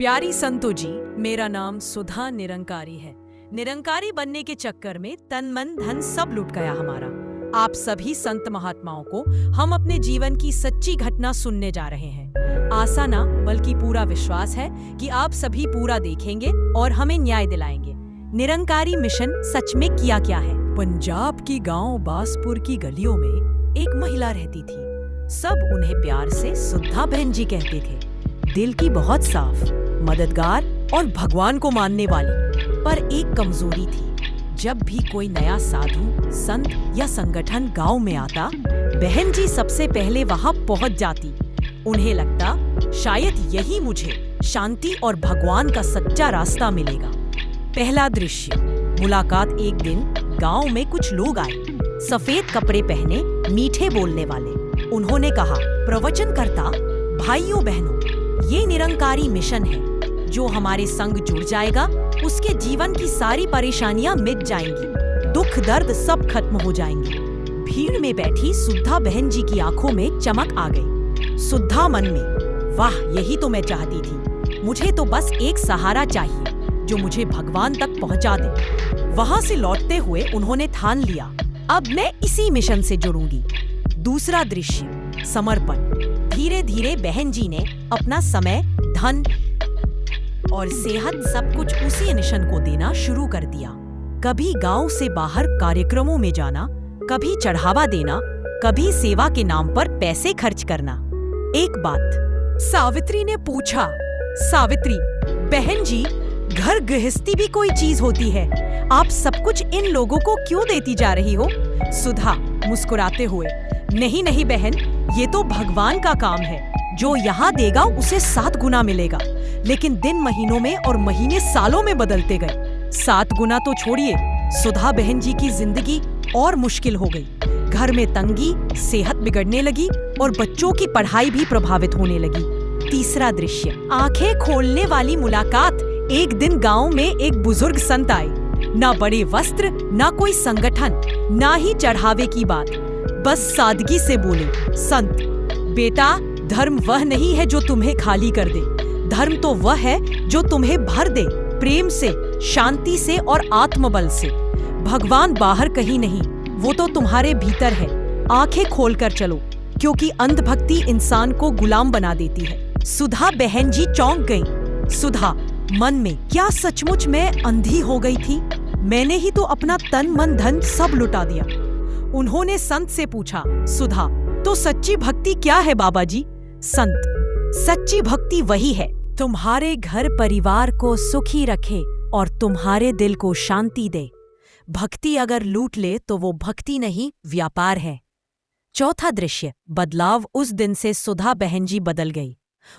प्यारी संतो जी, मेरा नाम सुधा निरंकारी है। निरंकारी बनने के चक्कर में तन मन धन सब लुट गया हमारा। आप सभी संत महात्माओं को हम अपने जीवन की सच्ची घटना सुनने जा रहे हैं। आशा ना बल्कि पूरा विश्वास है कि आप सभी पूरा देखेंगे और हमें न्याय दिलाएंगे। निरंकारी मिशन सच में किया क्या है। पंजाब की गांव बासपुर की गलियों में एक महिला रहती थी। सब उन्हें प्यार से सुधा बहन जी कहते थे। दिल की बहुत साफ, मददगार और भगवान को मानने वाली, पर एक कमजोरी थी। जब भी कोई नया साधु, संत या संगठन गांव में आता, बहन जी सबसे पहले वहां पहुंच जाती। उन्हें लगता शायद यही मुझे शांति और भगवान का सच्चा रास्ता मिलेगा। पहला दृश्य, मुलाकात। एक दिन गांव में कुछ लोग आए, सफेद कपड़े पहने, मीठे बोलने वाले। उन्होंने कहा, प्रवचनकर्ता भाइयों बहनों, ये निरंकारी मिशन है। जो हमारे संग जुड़ जाएगा, उसके जीवन की सारी परेशानियां मिट जाएंगी, दुख दर्द सब खत्म हो जाएंगे। भीड़ में बैठी सुधा बहन जी की आंखों में चमक आ गई। सुधा मन में, वाह, यही तो मैं चाहती थी। मुझे तो बस एक सहारा चाहिए जो मुझे भगवान तक पहुंचा दे। वहां से लौटते हुए उन्होंने ठान लिया, अब मैं इसी मिशन से जुड़ूंगी। दूसरा दृश्य, समर्पण। धीरे धीरे बहन जी ने अपना समय, धन और सेहत सब कुछ उसी मिशन को देना शुरू कर दिया। कभी गांव से बाहर कार्यक्रमों में जाना, कभी चढ़ावा देना, कभी सेवा के नाम पर पैसे खर्च करना। एक बात सावित्री ने पूछा, सावित्री बहन जी, घर गृहस्थी भी कोई चीज होती है, आप सब कुछ इन लोगों को क्यों देती जा रही हो? सुधा मुस्कुराते हुए, नहीं नहीं बहन, ये तो भगवान का काम है। जो यहाँ देगा उसे 7 गुना मिलेगा। लेकिन दिन महीनों में और महीने सालों में बदलते गए। 7 गुना तो छोड़िए, सुधा बहन जी की जिंदगी और मुश्किल हो गई। घर में तंगी, सेहत बिगड़ने लगी और बच्चों की पढ़ाई भी प्रभावित होने लगी। तीसरा दृश्य, आंखें खोलने वाली मुलाकात। एक दिन गांव में एक बुजुर्ग संत आए। ना बड़े वस्त्र, ना कोई संगठन, ना ही चढ़ावे की बात, बस सादगी से बोले, संत बेटा, धर्म वह नहीं है जो तुम्हें खाली कर दे। धर्म तो वह है जो तुम्हें भर दे, प्रेम से, शांति से और आत्मबल से। भगवान बाहर कहीं नहीं, वो तो तुम्हारे भीतर है। आंखें खोलकर चलो, क्योंकि अंधभक्ति इंसान को गुलाम बना देती है। सुधा बहन जी चौंक गईं। सुधा मन में, क्या सचमुच मैं अंधी हो गई थी? मैंने ही तो अपना तन मन धन सब लुटा दिया। उन्होंने संत से पूछा, सुधा, तो सच्ची भक्ति क्या है बाबा जी? संत, सच्ची भक्ति वही है, तुम्हारे घर परिवार को सुखी रखे और तुम्हारे दिल को शांति दे। भक्ति अगर लूट ले तो वो भक्ति नहीं, व्यापार है। चौथा दृश्य, बदलाव। उस दिन से सुधा बहन जी बदल गई।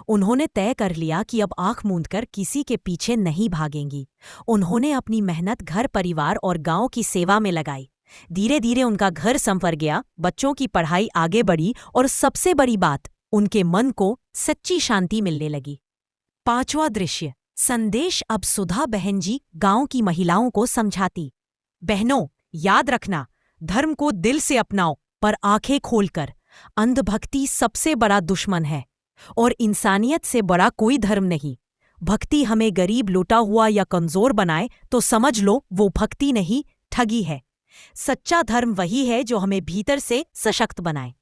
उन्होंने तय कर लिया कि अब आंख मूंदकर किसी के पीछे नहीं भागेंगी। उन्होंने अपनी मेहनत घर परिवार और गांव की सेवा में लगाई। धीरे धीरे उनका घर संवर गया, बच्चों की पढ़ाई आगे बढ़ी और सबसे बड़ी बात, उनके मन को सच्ची शांति मिलने लगी। पांचवा दृश्य, संदेश। अब सुधा बहन जी गांव की महिलाओं को समझाती, बहनों याद रखना, धर्म को दिल से अपनाओ पर आंखें खोलकर। अंधभक्ति सबसे बड़ा दुश्मन है और इंसानियत से बड़ा कोई धर्म नहीं। भक्ति हमें गरीब, लुटा हुआ या कमजोर बनाए तो समझ लो वो भक्ति नहीं, ठगी है। सच्चा धर्म वही है जो हमें भीतर से सशक्त बनाए।